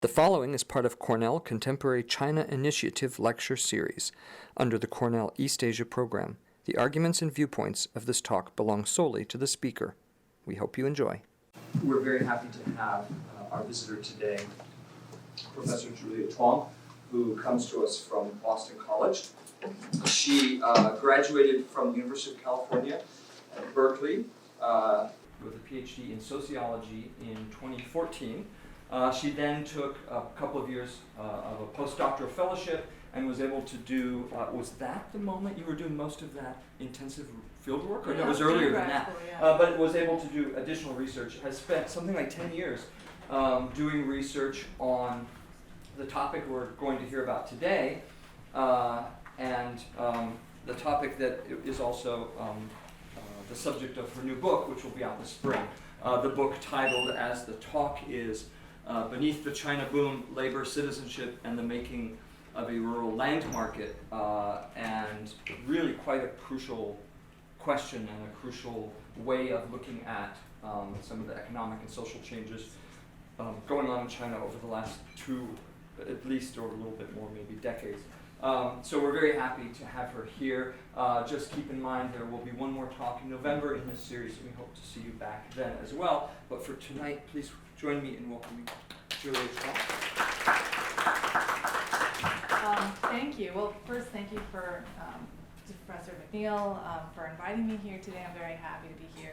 The following is part of Cornell Contemporary China Initiative Lecture Series under the Cornell East Asia program. The arguments and viewpoints of this talk belong solely to the speaker. We hope you enjoy. We're very happy to have our visitor today, Professor Julia Chuang, who comes to us from Boston College. She graduated from the University of California at Berkeley with a PhD in sociology in 2014. She then took a couple of years of a postdoctoral fellowship and was able to do, was that the moment you were doing most of that intensive field work? Or no, it was earlier than that. But was able to do additional research, has spent something like 10 years doing research on the topic we're going to hear about today, and the topic that is also the subject of her new book, which will be out this spring. The book titled, as the talk is, Beneath the China Boom, Labor, Citizenship, and the Making of a Rural Land Market, and really quite a crucial question and a crucial way of looking at some of the economic and social changes going on in China over the last at least or a little bit more, maybe decades. So we're very happy to have her here. Just keep in mind there will be one more talk in November in this series, and we hope to see you back then as well. But for tonight, please join me in welcoming Julia Chuang. Thank you. Well, first, thank you for Professor McNeil for inviting me here today. I'm very happy to be here.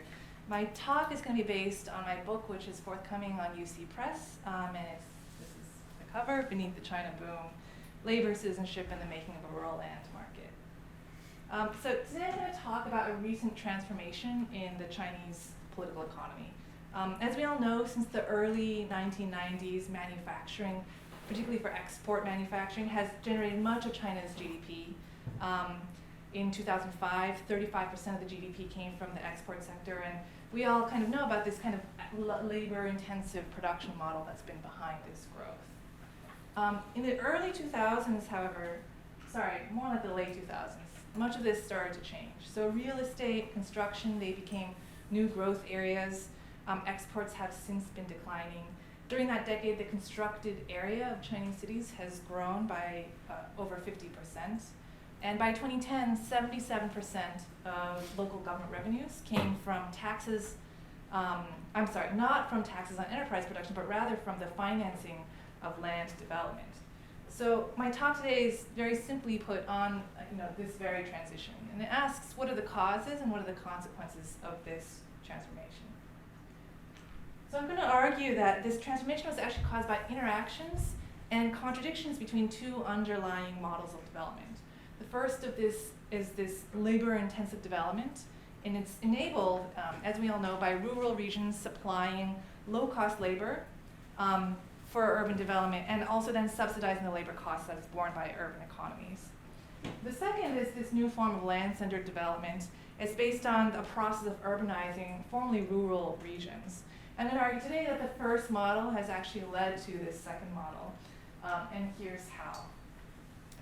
My talk is going to be based on my book, which is forthcoming on UC Press, and this is the cover, Beneath the China Boom, Labor, Citizenship, and the Making of a Rural Land Market. So today I'm going to talk about a recent transformation in the Chinese political economy. As we all know, since the early 1990s, manufacturing, particularly for export manufacturing, has generated much of China's GDP. In 2005, 35% of the GDP came from the export sector, and we all kind of know about this kind of labor-intensive production model that's been behind this growth. In the early 2000s, however, more like the late 2000s, much of this started to change. So real estate, construction, they became new growth areas. Exports have since been declining. During that decade, the constructed area of Chinese cities has grown by over 50%. And by 2010, 77% of local government revenues came from taxes, not from taxes on enterprise production, but rather from the financing of land development. So my talk today is very simply put on this very transition. And it asks, what are the causes and what are the consequences of this transformation? So I'm going to argue that this transformation was actually caused by interactions and contradictions between two underlying models of development. The first of this is this labor-intensive development, and it's enabled, as we all know, by rural regions supplying low-cost labor for urban development, and also then subsidizing the labor costs that's borne by urban economies. The second is this new form of land-centered development. It's based on a process of urbanizing formerly rural regions. I'm going to argue today that the first model has actually led to this second model, and here's how.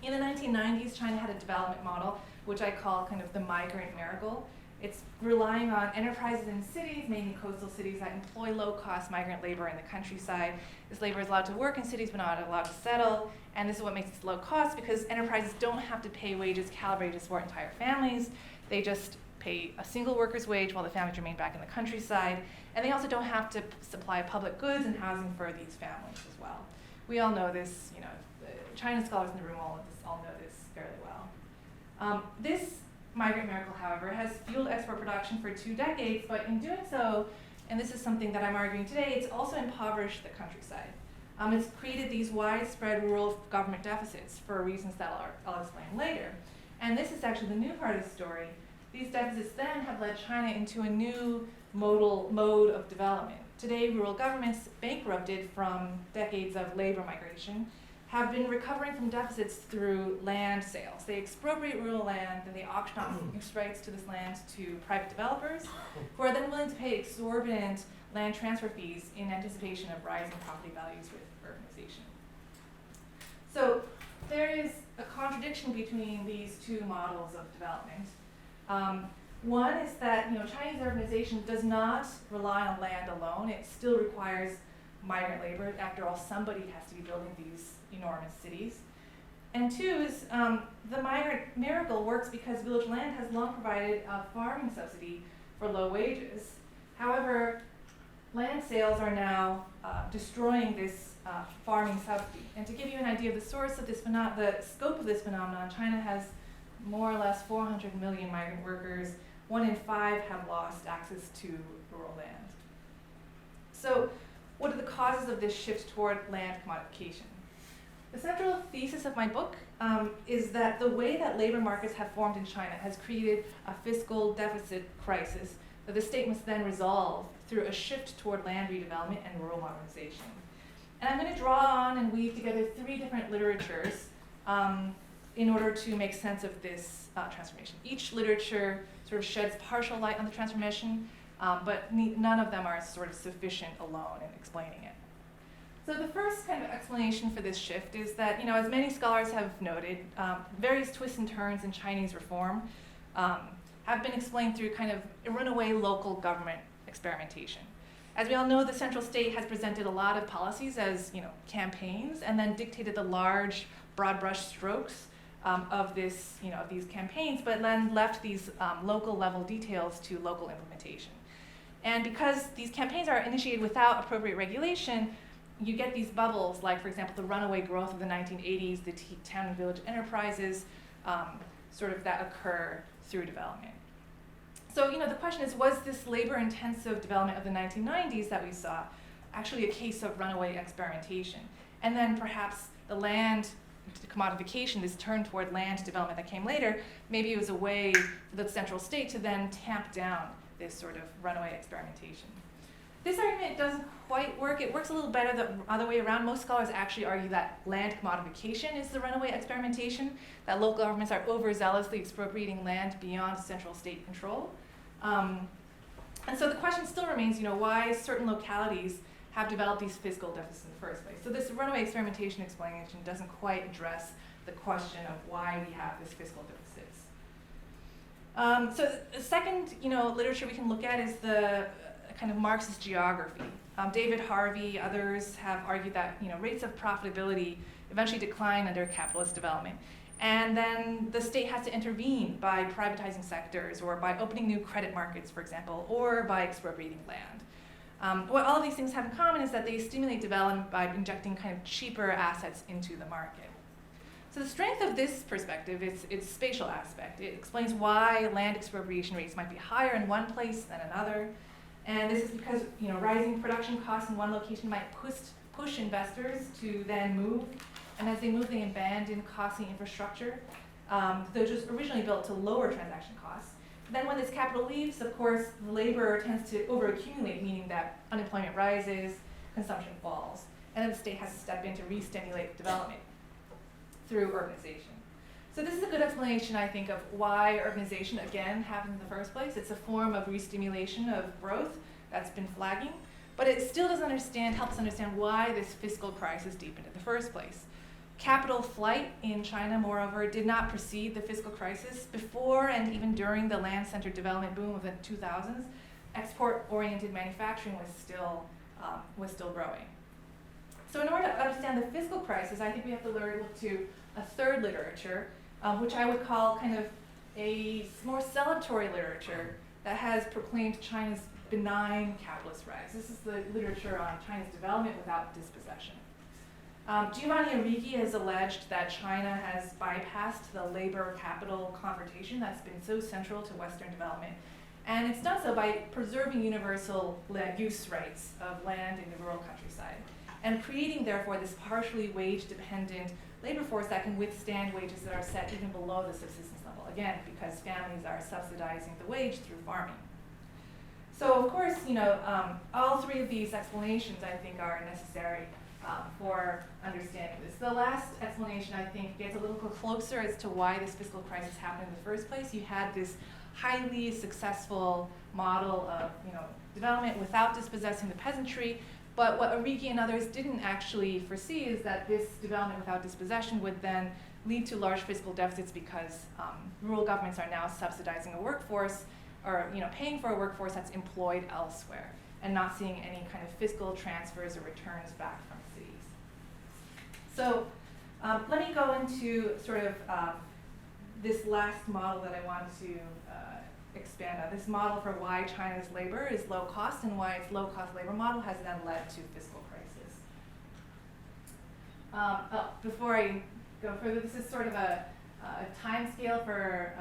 In the 1990s, China had a development model, which I call kind of the Migrant Miracle. It's relying on enterprises in cities, mainly coastal cities, that employ low-cost migrant labor in the countryside. This labor is allowed to work in cities, but not allowed to settle, and this is what makes it low cost, because enterprises don't have to pay wages calibrated to support entire families. They just pay a single worker's wage while the families remain back in the countryside, and they also don't have to supply public goods and housing for these families as well. We all know this, China scholars in the room all know this fairly well. This Migrant Miracle, however, has fueled export production for 2 decades, but in doing so, and this is something that I'm arguing today, it's also impoverished the countryside. It's created these widespread rural government deficits for reasons that I'll explain later. And this is actually the new part of the story. These deficits then have led China into a new mode of development. Today, rural governments, bankrupted from decades of labor migration, have been recovering from deficits through land sales. They expropriate rural land, then they auction off use rights to this land to private developers, who are then willing to pay exorbitant land transfer fees in anticipation of rising property values with urbanization. So there is a contradiction between these two models of development. One is that Chinese urbanization does not rely on land alone. It still requires migrant labor. After all, somebody has to be building these enormous cities. And two is the Migrant Miracle works because village land has long provided a farming subsidy for low wages. However, land sales are now destroying this farming subsidy. And to give you an idea of the source of this the scope of this phenomenon, China has more or less 400 million migrant workers. 1 in 5 have lost access to rural land. So, what are the causes of this shift toward land commodification? The central thesis of my book is that the way that labor markets have formed in China has created a fiscal deficit crisis that the state must then resolve through a shift toward land redevelopment and rural modernization. And I'm going to draw on and weave together 3 different literatures in order to make sense of this transformation. Each literature sort of sheds partial light on the transformation, but none of them are sort of sufficient alone in explaining it. So the first kind of explanation for this shift is that, as many scholars have noted, various twists and turns in Chinese reform have been explained through kind of a runaway local government experimentation. As we all know, the central state has presented a lot of policies as, campaigns, and then dictated the large, broad brush strokes of this, of these campaigns, but then left these local level details to local implementation. And because these campaigns are initiated without appropriate regulation, you get these bubbles, like, for example, the runaway growth of the 1980s, the town and village enterprises, sort of that occur through development. So, the question is, was this labor-intensive development of the 1990s that we saw actually a case of runaway experimentation? And then perhaps the land commodification, this turn toward land development that came later, maybe it was a way for the central state to then tamp down this sort of runaway experimentation. This argument doesn't quite work. It works a little better the other way around. Most scholars actually argue that land commodification is the runaway experimentation, that local governments are overzealously expropriating land beyond central state control. And so the question still remains, why certain localities have developed these fiscal deficits in the first place. So this runaway experimentation explanation doesn't quite address the question of why we have this fiscal deficits. So the second, literature we can look at is the kind of Marxist geography. David Harvey, others have argued that rates of profitability eventually decline under capitalist development. And then the state has to intervene by privatizing sectors or by opening new credit markets, for example, or by expropriating land. What all of these things have in common is that they stimulate development by injecting kind of cheaper assets into the market. So the strength of this perspective is its spatial aspect. It explains why land expropriation rates might be higher in one place than another. And this is because rising production costs in one location might push investors to then move. And as they move, they abandon costly infrastructure that was originally built to lower transaction costs. Then when this capital leaves, of course, the labor tends to overaccumulate, meaning that unemployment rises, consumption falls. And then the state has to step in to re-stimulate development through urbanization. So this is a good explanation, I think, of why urbanization, again, happened in the first place. It's a form of re-stimulation of growth that's been flagging, but it still doesn't help us understand why this fiscal crisis deepened in the first place. Capital flight in China, moreover, did not precede the fiscal crisis. Before and even during the land-centered development boom of the 2000s, export-oriented manufacturing was still growing. So in order to understand the fiscal crisis, I think we have to look to a third literature, which I would call kind of a more celebratory literature that has proclaimed China's benign capitalist rise. This is the literature on China's development without dispossession. Giovanni Arrighi has alleged that China has bypassed the labor-capital confrontation that's been so central to Western development. And it's done so by preserving universal use rights of land in the rural countryside, and creating, therefore, this partially wage-dependent labor force that can withstand wages that are set even below the subsistence level, again, because families are subsidizing the wage through farming. So, of course, all 3 of these explanations, I think, are necessary for understanding this. The last explanation, I think, gets a little closer as to why this fiscal crisis happened in the first place. You had this highly successful model of development without dispossessing the peasantry, but what Arrighi and others didn't actually foresee is that this development without dispossession would then lead to large fiscal deficits because rural governments are now subsidizing a workforce or paying for a workforce that's employed elsewhere. and not seeing any kind of fiscal transfers or returns back from cities. So let me go into sort of this last model that I want to expand on. This model for why China's labor is low cost and why its low cost labor model has then led to fiscal crisis. Before I go further, this is sort of a time scale for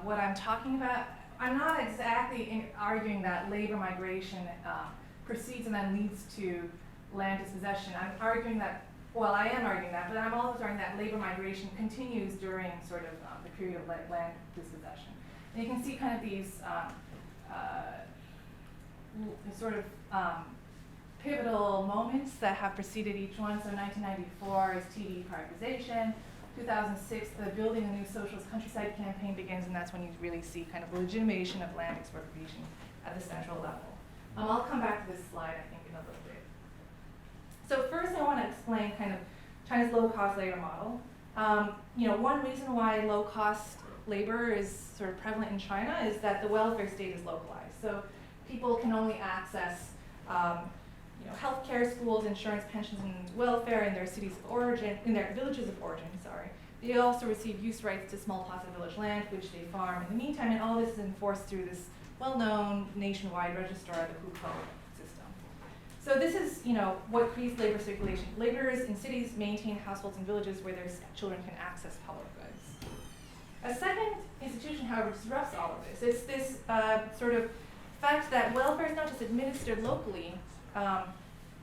what I'm talking about. I'm not exactly arguing that labor migration proceeds and then leads to land dispossession. I'm arguing that, well, I am arguing that, but I'm also arguing that labor migration continues during sort of the period of land dispossession. And you can see kind of these pivotal moments that have preceded each one. So 1994 is TD privatization. 2006, the Building a New Socialist Countryside campaign begins, and that's when you really see kind of the legitimation of land expropriation at the central level. I'll come back to this slide, I think, in a little bit. So first I want to explain kind of China's low-cost labor model. One reason why low-cost labor is sort of prevalent in China is that the welfare state is localized. So people can only access healthcare, schools, insurance, pensions, and welfare in their cities of origin, in their villages of origin, sorry. They also receive use rights to small plots of village land, which they farm in the meantime, and all this is enforced through this well-known nationwide registrar, the hukou system. So this is, what creates labor circulation. Laborers in cities maintain households in villages where their children can access public goods. A second institution, however, disrupts all of this. It's this sort of fact that welfare is not just administered locally,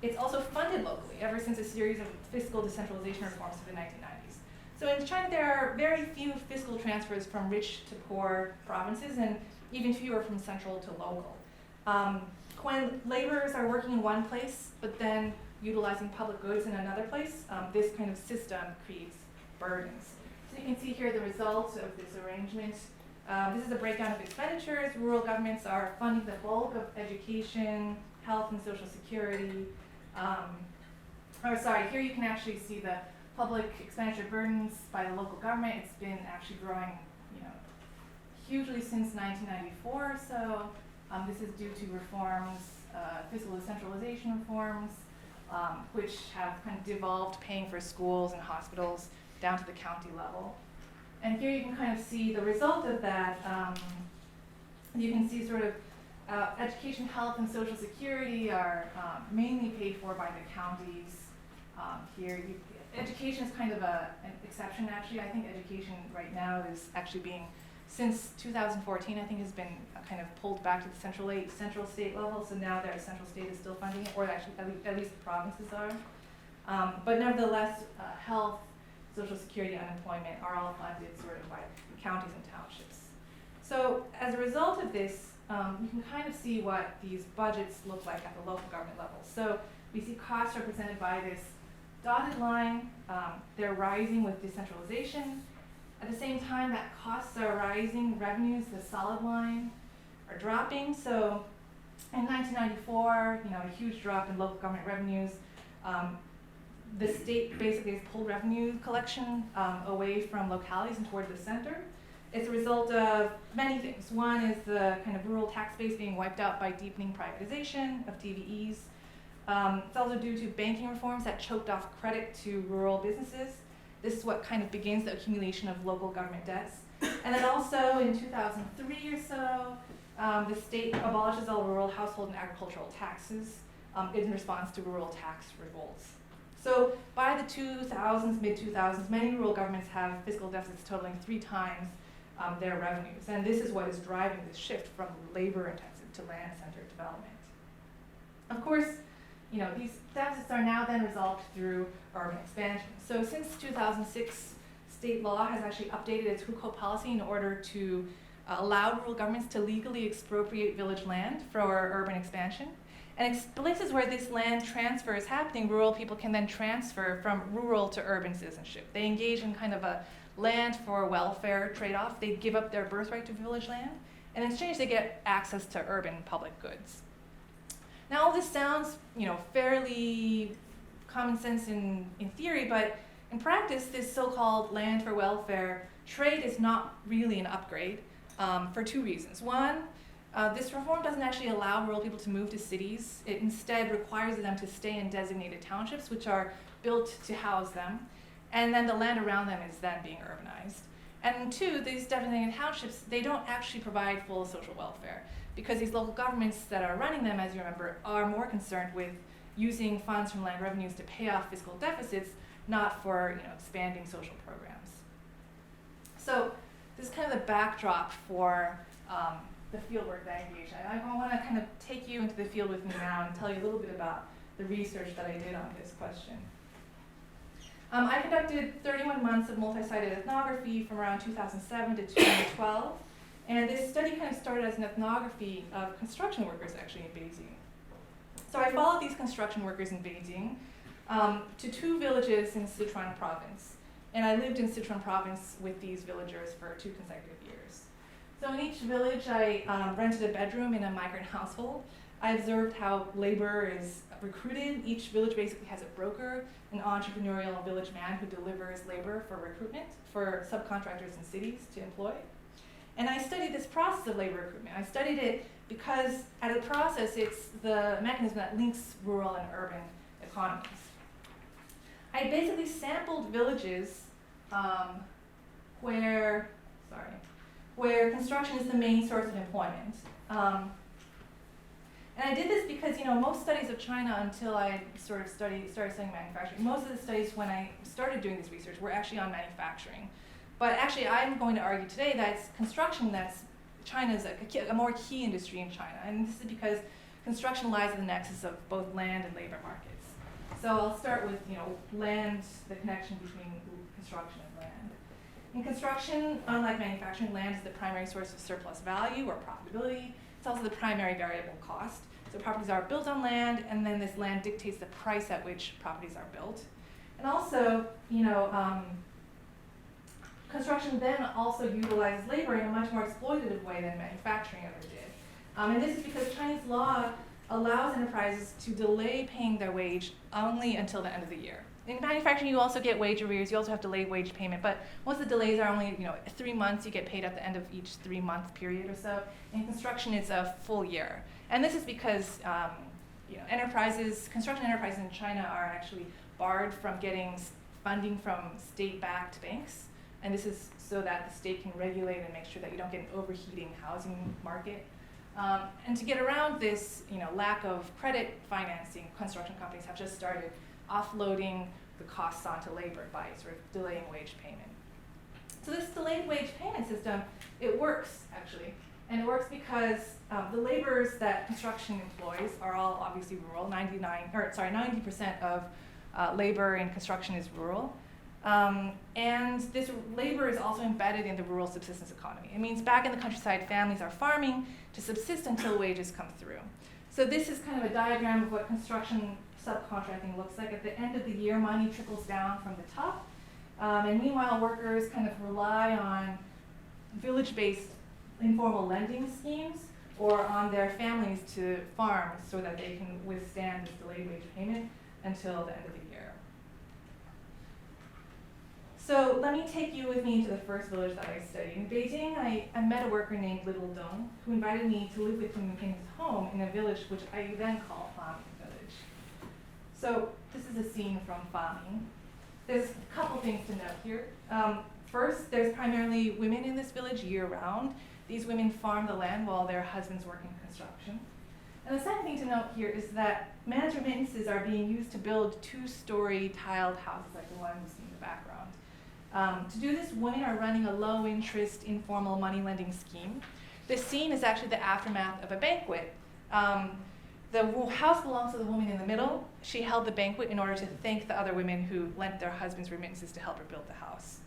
it's also funded locally ever since a series of fiscal decentralization reforms of the 1990s. So in China, there are very few fiscal transfers from rich to poor provinces and even fewer from central to local. When laborers are working in one place, but then utilizing public goods in another place, this kind of system creates burdens. So you can see here the results of this arrangement. This is a breakdown of expenditures. Rural governments are funding the bulk of education, health and social security. Here you can actually see the public expenditure burdens by the local government. It's been actually growing, hugely since 1994. So this is due to reforms, fiscal decentralization reforms, which have kind of devolved paying for schools and hospitals down to the county level. And here you can kind of see the result of that. You can see sort of education, health, and social security are mainly paid for by the counties. Education is kind of an exception, actually. I think education right now is actually being, since 2014, I think has been kind of pulled back to the central state level. So now their central state is still funding it, or actually at least the provinces are. But nevertheless, health, social security, unemployment are all funded sort of by counties and townships. So as a result of this, you can kind of see what these budgets look like at the local government level. So we see costs represented by this dotted line. They're rising with decentralization. At the same time that costs are rising, revenues, the solid line, are dropping. So in 1994, a huge drop in local government revenues. The state basically has pulled revenue collection away from localities and toward the center. It's a result of many things. One is the kind of rural tax base being wiped out by deepening privatization of TVEs. It's also due to banking reforms that choked off credit to rural businesses. This is what kind of begins the accumulation of local government debts. And then also in 2003 or so, the state abolishes all rural household and agricultural taxes in response to rural tax revolts. So by the 2000s, mid-2000s, many rural governments have fiscal deficits totaling 3 times their revenues. And this is what is driving this shift from labor-intensive to land-centered development. Of course, these deficits are now then resolved through urban expansion. So since 2006, state law has actually updated its hukou policy in order to allow rural governments to legally expropriate village land for urban expansion. And places where this land transfer is happening, rural people can then transfer from rural to urban citizenship. They engage in kind of a land for welfare trade-off. They give up their birthright to village land, and in exchange they get access to urban public goods. Now all this sounds, fairly common sense in theory, but in practice, this so-called land for welfare trade is not really an upgrade for 2 reasons. One, This reform doesn't actually allow rural people to move to cities. It instead requires them to stay in designated townships, which are built to house them, and then the land around them is then being urbanized. And two, these designated townships, they don't actually provide full social welfare, because these local governments that are running them, as you remember, are more concerned with using funds from land revenues to pay off fiscal deficits, not for expanding social programs. So this is kind of the backdrop for the fieldwork that I engaged in. I want to kind of take you into the field with me now and tell you a little bit about the research that I did on this question. I conducted 31 months of multi-sited ethnography from around 2007 to 2012. And this study kind of started as an ethnography of construction workers actually in Beijing. So I followed these construction workers in Beijing to 2 villages in Sichuan province. And I lived in Sichuan province with these villagers for 2 consecutive years. So in each village, I rented a bedroom in a migrant household. I observed how labor is recruited. Each village basically has a broker, an entrepreneurial village man who delivers labor for recruitment for subcontractors in cities to employ. And I studied this process of labor recruitment. I studied it because as a process, it's the mechanism that links rural and urban economies. I basically sampled villages where construction is the main source of employment. And I did this because, most studies of China until I started studying manufacturing, most of the studies when I started doing this research were actually on manufacturing. But actually, I'm going to argue today that it's construction that's China's a more key industry in China. And this is because construction lies at the nexus of both land and labor markets. So I'll start with, land, the connection between construction and land. In construction, unlike manufacturing, land is the primary source of surplus value or profitability. It's also the primary variable cost. So properties are built on land, and then this land dictates the price at which properties are built. And also, construction then also utilizes labor in a much more exploitative way than manufacturing ever did. And this is because Chinese law allows enterprises to delay paying their wage only until the end of the year. In manufacturing, you also get wage arrears. You also have delayed wage payment, but most of the delays are only 3 months. You get paid at the end of each 3-month period or so. In construction, it's a full year. And this is because construction enterprises in China are actually barred from getting funding from state-backed banks. And this is so that the state can regulate and make sure that you don't get an overheating housing market. And to get around this, lack of credit financing, construction companies have just started offloading the costs onto labor by sort of delaying wage payment. So this delayed wage payment system, it works actually, and it works because the laborers that construction employs are all obviously rural. 90% of labor in construction is rural. And this labor is also embedded in the rural subsistence economy. It means back in the countryside, families are farming to subsist until wages come through. So this is kind of a diagram of what construction subcontracting looks like. At the end of the year, money trickles down from the top. And meanwhile, workers kind of rely on village-based informal lending schemes or on their families to farm so that they can withstand this delayed wage payment until the end of the year. So let me take you with me into the first village that I studied. In Beijing, I met a worker named Little Dong who invited me to live with him in his home in a village which I then call Farming Village. So this is a scene from farming. There's a couple things to note here. First, there's primarily women in this village year-round. These women farm the land while their husbands work in construction. And the second thing to note here is that man's remittances are being used to build 2-story tiled houses like the one you see in the background. To do this, women are running a low-interest informal money lending scheme. This scene is actually the aftermath of a banquet. The house belongs to the woman in the middle. She held the banquet in order to thank the other women who lent their husbands remittances to help her build the house.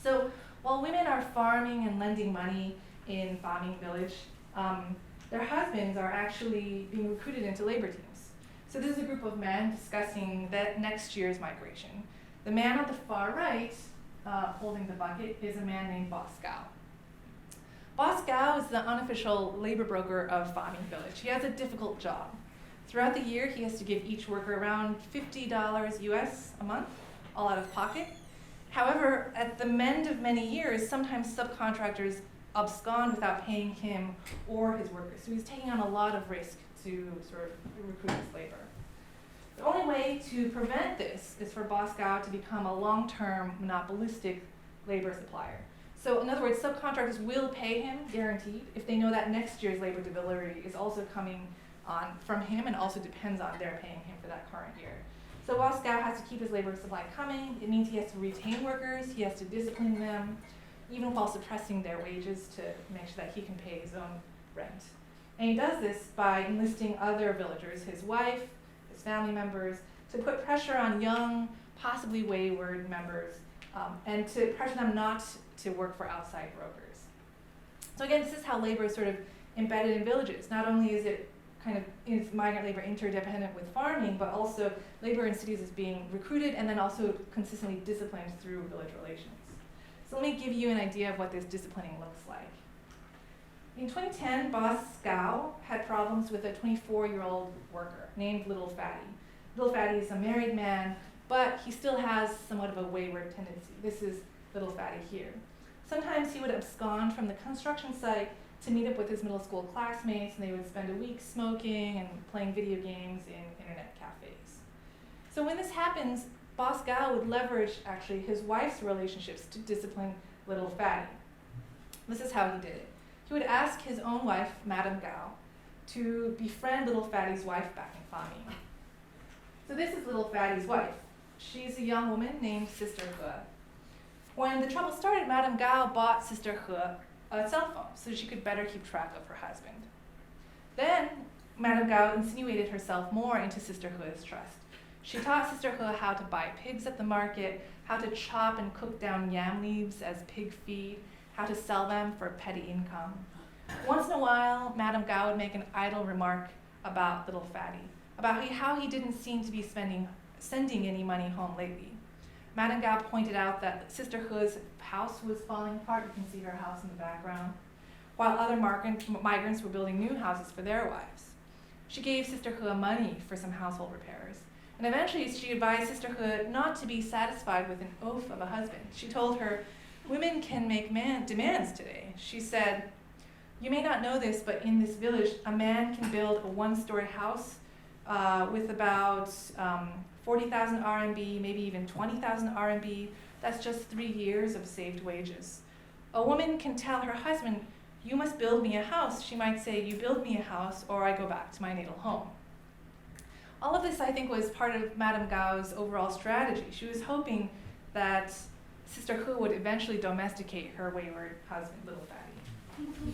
So while women are farming and lending money in Farming Village, their husbands are actually being recruited into labor teams. So this is a group of men discussing that next year's migration. The man on the far right, holding the bucket, is a man named Boss Gao. Boss Gao is the unofficial labor broker of Farming Village. He has a difficult job. Throughout the year, he has to give each worker around $50 US a month, all out of pocket. However, at the end of many years, sometimes subcontractors abscond without paying him or his workers. So he's taking on a lot of risk to sort of recruit this labor. The only way to prevent this is for Boscow to become a long-term monopolistic labor supplier. So in other words, subcontractors will pay him, guaranteed, if they know that next year's labor delivery is also coming on from him and also depends on their paying him for that current year. So Boscow has to keep his labor supply coming. It means he has to retain workers, he has to discipline them, even while suppressing their wages to make sure that he can pay his own rent. And he does this by enlisting other villagers, his wife, his family members, to put pressure on young, possibly wayward members, and to pressure them not to work for outside brokers. So again, this is how labor is sort of embedded in villages. Not only is migrant labor interdependent with farming, but also labor in cities is being recruited and then also consistently disciplined through village relations. So let me give you an idea of what this disciplining looks like. In 2010, Boscow had problems with a 24-year-old worker named Little Fatty. Little Fatty is a married man, but he still has somewhat of a wayward tendency. This is Little Fatty here. Sometimes he would abscond from the construction site to meet up with his middle school classmates, and they would spend a week smoking and playing video games in internet cafes. So when this happens, Boscow would leverage actually his wife's relationships to discipline Little Fatty. This is how he did it. He would ask his own wife, Madame Gao, to befriend Little Fatty's wife back in Fami. So this is Little Fatty's wife. She's a young woman named Sister He. When the trouble started, Madame Gao bought Sister He a cell phone so she could better keep track of her husband. Then Madame Gao insinuated herself more into Sister He's trust. She taught Sister He how to buy pigs at the market, how to chop and cook down yam leaves as pig feed, how to sell them for petty income. Once in a while, Madame Gao would make an idle remark about Little Fatty, about how he didn't seem to be sending any money home lately. Madame Gao pointed out that Sister He's house was falling apart. You can see her house in the background, while other migrants were building new houses for their wives. She gave Sister He money for some household repairs. And eventually she advised Sister He not to be satisfied with an oaf of a husband. She told her, "Women can make demands today." She said, "You may not know this, but in this village, a man can build a one-story house with about 40,000 RMB, maybe even 20,000 RMB. That's just 3 years of saved wages. A woman can tell her husband, 'You must build me a house.' She might say, 'You build me a house or I go back to my natal home.'" All of this, I think, was part of Madame Gao's overall strategy. She was hoping that Sister He would eventually domesticate her wayward husband, Little Fatty.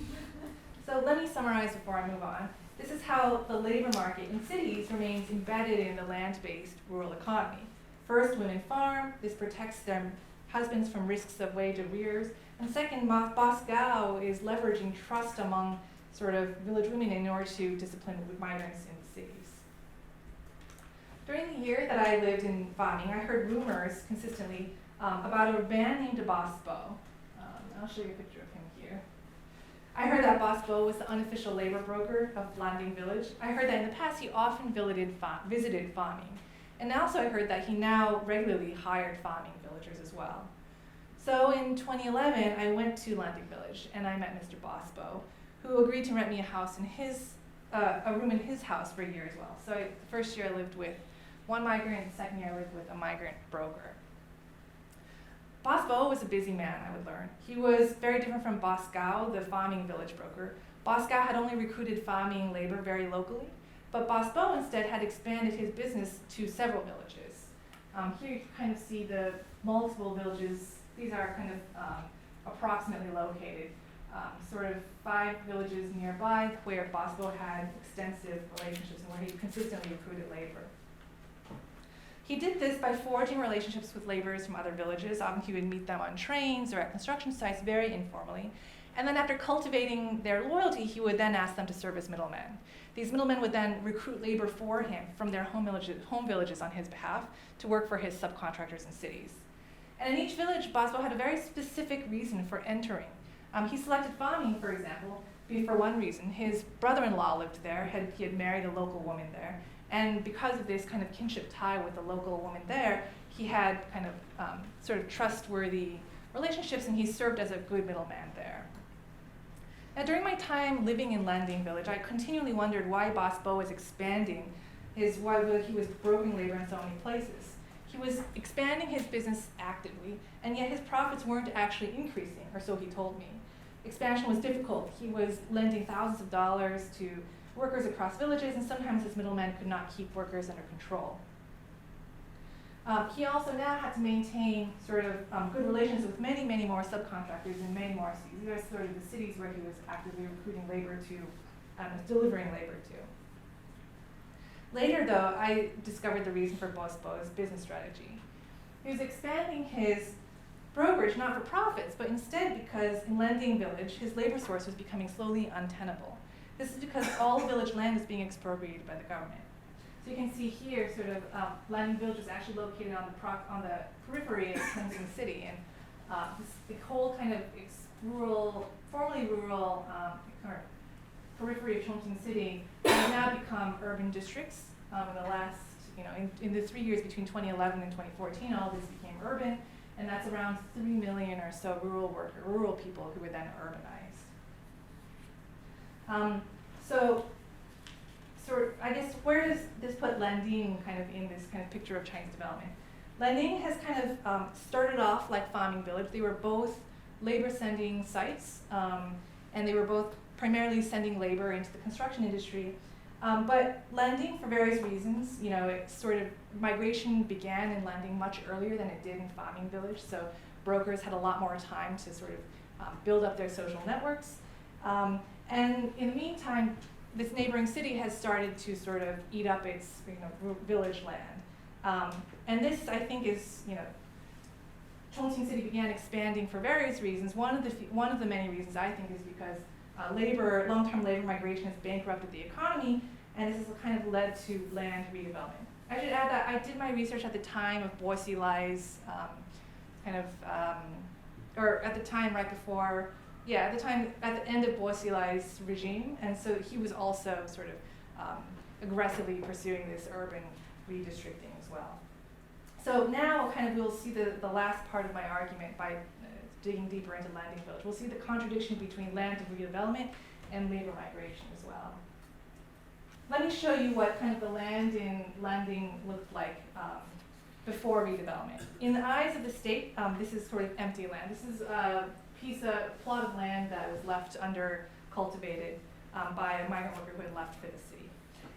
So let me summarize before I move on. This is how the labor market in cities remains embedded in the land-based rural economy. First, women farm. This protects their husbands from risks of wage arrears. And second, Boscow is leveraging trust among sort of village women in order to discipline migrants in the cities. During the year that I lived in Fami, I heard rumors consistently about a man named Bosbo. I'll show you a picture of him here. I heard that Bosbo was the unofficial labor broker of Landing Village. I heard that in the past he often visited Fami. And also I heard that he now regularly hired farming villagers as well. So in 2011, I went to Landing Village and I met Mr. Bosbo, who agreed to rent me a room in his house for a year as well. So the first year I lived with one migrant, the second year I lived with a migrant broker. Bosbo was a busy man, I would learn. He was very different from Boscow, the farming village broker. Boscow had only recruited farming labor very locally, but Bosbo instead had expanded his business to several villages. Here you kind of see the multiple villages. These are kind of approximately located, sort of 5 villages nearby where Bosbo had extensive relationships and where he consistently recruited labor. He did this by forging relationships with laborers from other villages. Often he would meet them on trains or at construction sites very informally. And then after cultivating their loyalty, he would then ask them to serve as middlemen. These middlemen would then recruit labor for him from their home villages on his behalf to work for his subcontractors in cities. And in each village, Bosbo had a very specific reason for entering. He selected farming, for example, for one reason. His brother-in-law lived there. He had married a local woman there. And because of this kind of kinship tie with the local woman there, he had kind of sort of trustworthy relationships, and he served as a good middleman there. Now, during my time living in Landing Village, I continually wondered why Boss Bo was expanding why he was brokering labor in so many places. He was expanding his business actively, and yet his profits weren't actually increasing, or so he told me. Expansion was difficult. He was lending thousands of dollars to workers across villages, and sometimes his middlemen could not keep workers under control. He also now had to maintain sort of good relations with many, many more subcontractors in many more cities. These are sort of the cities where he was actively recruiting labor to, delivering labor to. Later, though, I discovered the reason for Boss Bo's business strategy. He was expanding his brokerage not for profits, but instead because in Landing Village, his labor source was becoming slowly untenable. This is because all village land was being expropriated by the government. So you can see here, sort of, Landing Village is actually located on the periphery of Chongqing City, and the whole kind of formerly rural, or periphery of Chongqing City has now become urban districts. In the last, in the 3 years between 2011 and 2014, all this became urban, and that's around 3 million or so rural people who were then urbanized. I guess, where does this put Landing kind of in this kind of picture of Chinese development? Landing has kind of started off like Farming Village. They were both labor sending sites, and they were both primarily sending labor into the construction industry. But Landing, for various reasons, migration began in Landing much earlier than it did in Farming Village, so brokers had a lot more time to sort of build up their social networks. And in the meantime, this neighboring city has started to sort of eat up its village land. And this, I think, is, Chongqing City began expanding for various reasons. One of the many reasons, I think, is because long-term labor migration has bankrupted the economy, and this has kind of led to land redevelopment. I should add that I did my research at the time of Boissy Lai's or at the time right before, at the end of Boissy Lai's regime, and so he was also sort of aggressively pursuing this urban redistricting as well. So now we'll see the last part of my argument by digging deeper into Landing Village. We'll see the contradiction between land redevelopment and labor migration as well. Let me show you what kind of the land in Landing looked like before redevelopment. In the eyes of the state, this is sort of empty land. This is a plot of land that was left under-cultivated by a migrant worker who had left for the city.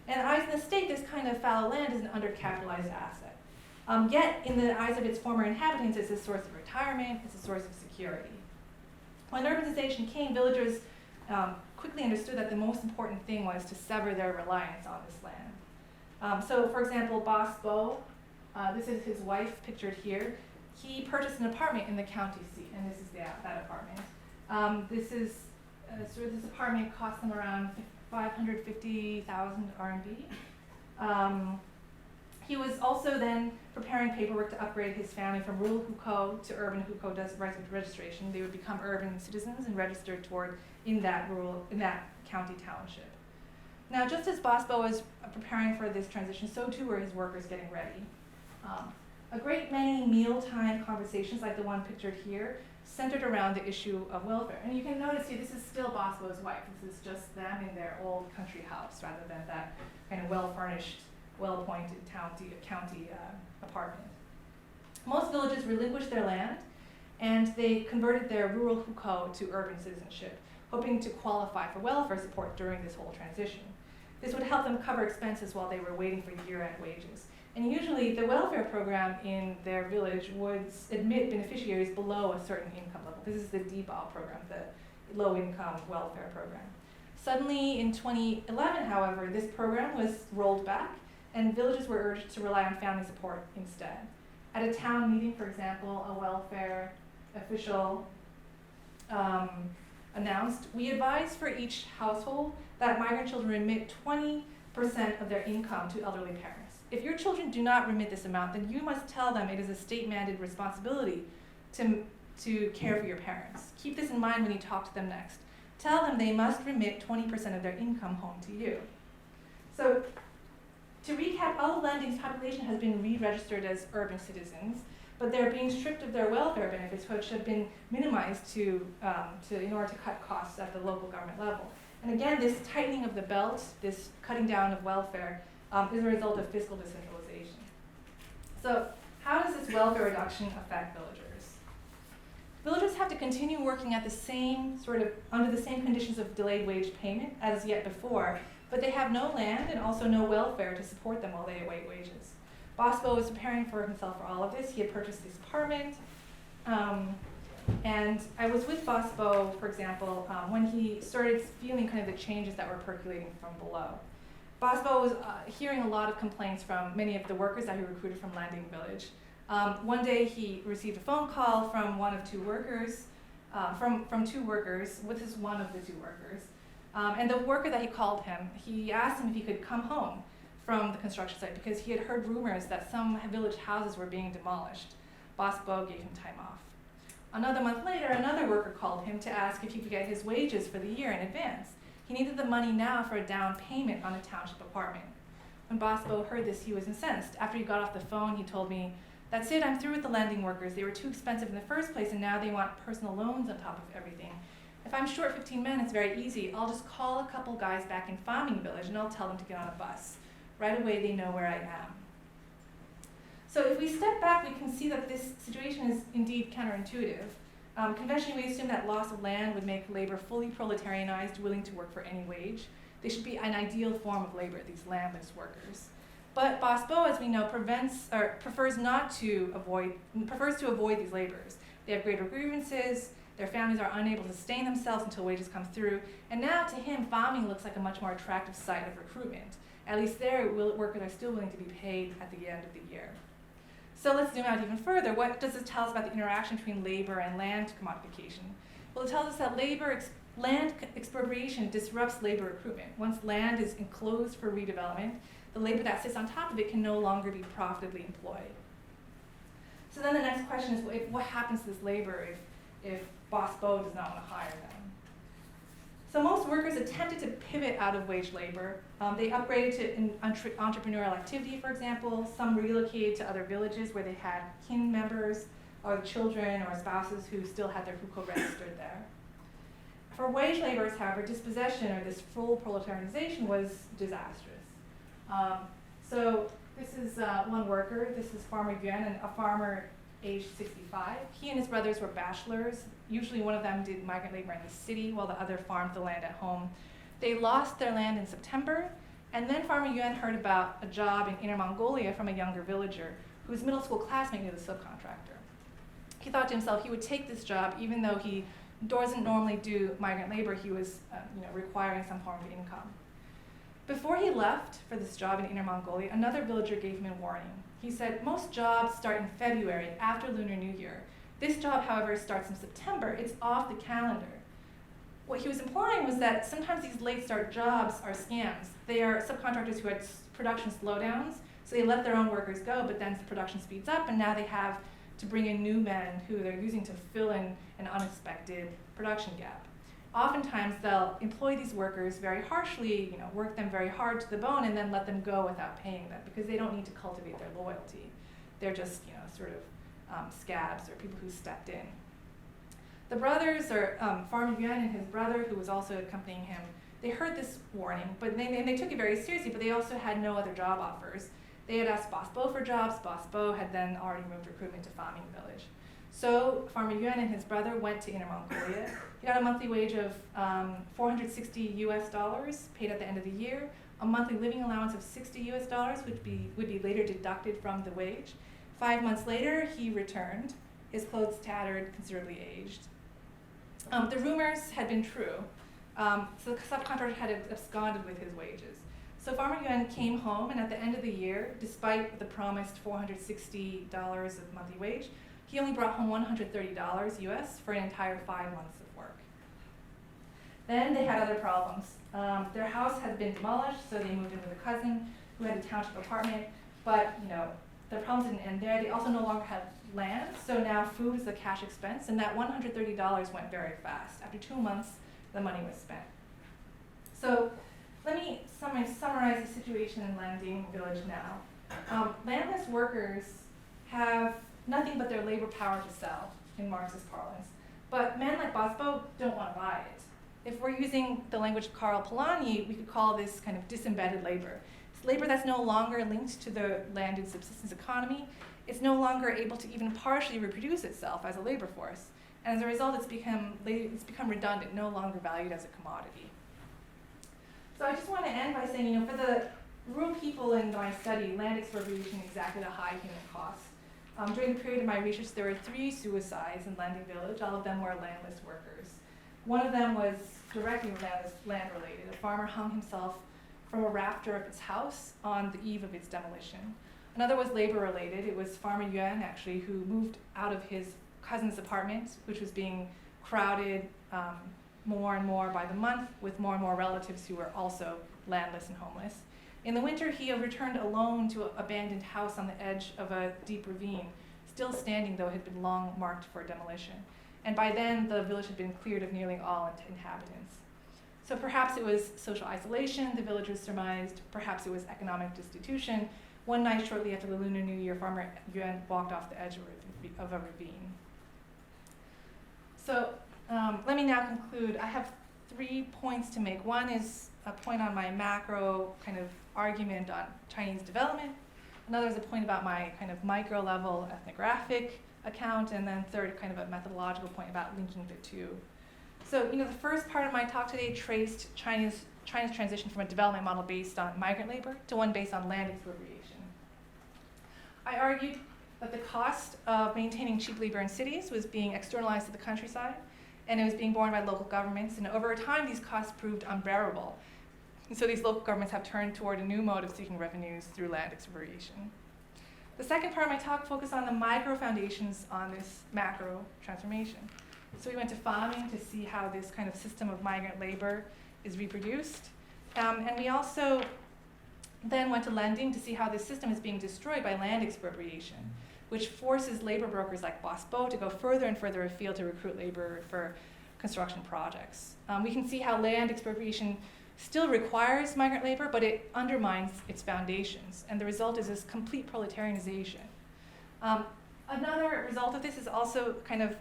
And in the eyes of the state, this kind of fallow land is an undercapitalized asset. Yet, in the eyes of its former inhabitants, it's a source of retirement, it's a source of security. When urbanization came, villagers quickly understood that the most important thing was to sever their reliance on this land. So, for example, Boss Bo, this is his wife pictured here. He purchased an apartment in the county seat, and this is that apartment. This apartment cost them around 550,000 RMB. He was also then preparing paperwork to upgrade his family from rural hukou to urban hukou registration. They would become urban citizens and register in that county township. Now, just as Boss Bo was preparing for this transition, so too were his workers getting ready. A great many mealtime conversations, like the one pictured here, centered around the issue of welfare. And you can notice here, this is still Boss Bo's wife. This is just them in their old country house, rather than that kind of well-furnished, well-appointed county apartment. Most villages relinquished their land, and they converted their rural hukou to urban citizenship, hoping to qualify for welfare support during this whole transition. This would help them cover expenses while they were waiting for year-end wages. And usually, the welfare program in their village would admit beneficiaries below a certain income level. This is the DBAO program, the low-income welfare program. Suddenly, in 2011, however, this program was rolled back, and villages were urged to rely on family support instead. At a town meeting, for example, a welfare official announced, "We advise for each household that migrant children remit 20% of their income to elderly parents. If your children do not remit this amount, then you must tell them it is a state-mandated responsibility to care for your parents. Keep this in mind when you talk to them next. Tell them they must remit 20% of their income home to you." So, to recap, all of Landing's population has been re-registered as urban citizens, but they're being stripped of their welfare benefits, which have been minimized in order to cut costs at the local government level. And again, this tightening of the belt, this cutting down of welfare, is a result of fiscal decentralization. So how does this welfare reduction affect villagers? Villagers have to continue working at the same under the same conditions of delayed wage payment as yet before, but they have no land and also no welfare to support them while they await wages. Bosbo was preparing for himself for all of this. He had purchased this apartment, and I was with Bosbo, for example, when he started feeling kind of the changes that were percolating from below. Bosbo was hearing a lot of complaints from many of the workers that he recruited from Landing Village. One day he received a phone call from one of two workers, from two workers, this is one of the two workers. And the worker that he called him, he asked him if he could come home from the construction site because he had heard rumors that some village houses were being demolished. Bosbo gave him time off. Another month later, another worker called him to ask if he could get his wages for the year in advance. He needed the money now for a down payment on a township apartment. When Bosbo heard this, he was incensed. After he got off the phone, he told me, "That's it, I'm through with the lending workers. They were too expensive in the first place, and now they want personal loans on top of everything. If I'm short 15 men, it's very easy. I'll just call a couple guys back in Farming Village, and I'll tell them to get on a bus. Right away, they know where I am." So if we step back, we can see that this situation is indeed counterintuitive. Conventionally, we assume that loss of land would make labor fully proletarianized, willing to work for any wage. They should be an ideal form of labor, these landless workers. But Bosbo, as we know, prefers to avoid these laborers. They have greater grievances, their families are unable to sustain themselves until wages come through, and now to him, farming looks like a much more attractive site of recruitment. At least there, workers are still willing to be paid at the end of the year. So let's zoom out even further. What does this tell us about the interaction between labor and land commodification? Well, it tells us that land expropriation disrupts labor recruitment. Once land is enclosed for redevelopment, the labor that sits on top of it can no longer be profitably employed. So then the next question is, what happens to this labor if Bosbo does not want to hire them? So most workers attempted to pivot out of wage labor. They upgraded to entrepreneurial activity, for example. Some relocated to other villages where they had kin members or children or spouses who still had their hukou registered there. For wage laborers, however, dispossession or this full proletarianization was disastrous. So this is one worker. This is Farmer Yuan, a farmer aged 65. He and his brothers were bachelors. Usually one of them did migrant labor in the city while the other farmed the land at home. They lost their land in September, and then Farmer Yuan heard about a job in Inner Mongolia from a younger villager whose middle school classmate knew the subcontractor. He thought to himself he would take this job even though he doesn't normally do migrant labor. He was requiring some form of income. Before he left for this job in Inner Mongolia, another villager gave him a warning. He said, "Most jobs start in February after Lunar New Year. This job, however, starts in September. It's off the calendar." What he was implying was that sometimes these late start jobs are scams. They are subcontractors who had production slowdowns, so they let their own workers go, but then production speeds up, and now they have to bring in new men who they're using to fill in an unexpected production gap. Oftentimes, they'll employ these workers very harshly, work them very hard to the bone, and then let them go without paying them because they don't need to cultivate their loyalty. They're just, scabs or people who stepped in. The brothers, or Farmer Yuan and his brother, who was also accompanying him, they heard this warning, but they took it very seriously, but they also had no other job offers. They had asked Bosbo for jobs. Bosbo had then already moved recruitment to Farming Village. So Farmer Yuan and his brother went to Inner Mongolia. He got a monthly wage of $460 paid at the end of the year, a monthly living allowance of $60 would be later deducted from the wage. 5 months later, he returned, his clothes tattered, considerably aged. The rumors had been true, so the subcontractor had absconded with his wages. So Farmer Yuan came home, and at the end of the year, despite the promised $460 of monthly wage, he only brought home $130 US for an entire 5 months of work. Then they had other problems. Their house had been demolished, so they moved in with a cousin who had a township apartment, but their problems didn't end there. They also no longer had land, so now food is a cash expense, and that $130 went very fast. After 2 months, the money was spent. So let me summarize the situation in Landing Village now. Landless workers have nothing but their labor power to sell, in Marxist parlance. But men like Bosbo don't want to buy it. If we're using the language of Karl Polanyi, we could call this kind of disembedded labor. It's labor that's no longer linked to the landed subsistence economy. It's no longer able to even partially reproduce itself as a labor force. And as a result, it's become redundant, no longer valued as a commodity. So I just want to end by saying, for the rural people in my study, land expropriation exacted a high human cost. During the period of my research, there were 3 suicides in Landing Village. All of them were landless workers. One of them was directly land-related. A farmer hung himself from a rafter of his house on the eve of its demolition. Another was labor-related. It was Farmer Yuan, actually, who moved out of his cousin's apartment, which was being crowded more and more by the month with more and more relatives who were also landless and homeless. In the winter, he returned alone to an abandoned house on the edge of a deep ravine, still standing, though it had been long marked for demolition. And by then, the village had been cleared of nearly all inhabitants. So perhaps it was social isolation, the villagers surmised. Perhaps it was economic destitution. One night shortly after the Lunar New Year, Farmer Yuan walked off the edge of a ravine. So let me now conclude. I have 3 points to make. One is a point on my macro kind of argument on Chinese development. Another is a point about my kind of micro level ethnographic account. And then third, kind of a methodological point about linking the two. So, the first part of my talk today traced China's transition from a development model based on migrant labor to one based on land expropriation. I argued that the cost of maintaining cheap labor in cities was being externalized to the countryside, and it was being borne by local governments, and over time these costs proved unbearable. And so these local governments have turned toward a new mode of seeking revenues through land expropriation. The second part of my talk focused on the micro foundations on this macro transformation. So we went to farming to see how this kind of system of migrant labor is reproduced. And we also then went to lending to see how this system is being destroyed by land expropriation, which forces labor brokers like Bosbo to go further and further afield to recruit labor for construction projects. We can see how land expropriation still requires migrant labor, but it undermines its foundations, and the result is this complete proletarianization. Another result of this is also kind of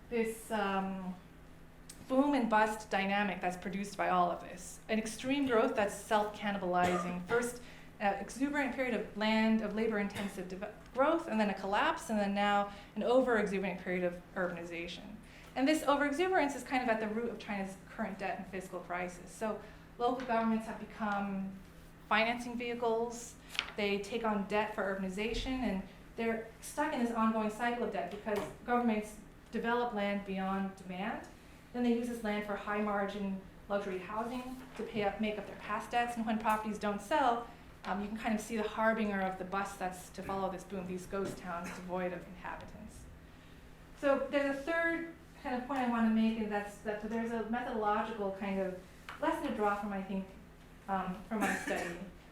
this boom and bust dynamic that's produced by all of this. An extreme growth that's self-cannibalizing. First, exuberant period of labor-intensive growth, and then a collapse, and then now an over-exuberant period of urbanization. And this over-exuberance is kind of at the root of China's current debt and fiscal crisis. So local governments have become financing vehicles. They take on debt for urbanization, and they're stuck in this ongoing cycle of debt because governments develop land beyond demand. Then they use this land for high-margin luxury housing to make up their past debts. And when properties don't sell, you can kind of see the harbinger of the bust that's to follow this boom, these ghost towns devoid of inhabitants. So there's a third kind of point I want to make, and that's that there's a methodological kind of lesson to draw from, I think, from my study.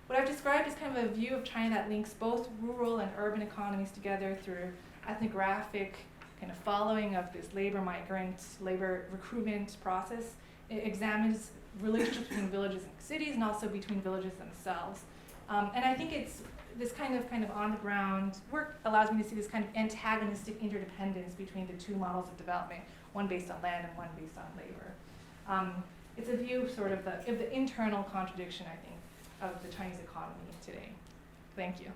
What I've described is kind of a view of China that links both rural and urban economies together through ethnographic kind of following of this labor recruitment process. It examines relationships between villages and cities, and also between villages themselves. And I think it's this kind of on-the-ground work allows me to see this kind of antagonistic interdependence between the two models of development, one based on land and one based on labor. It's a view sort of the internal contradiction, I think, of the Chinese economy today. Thank you.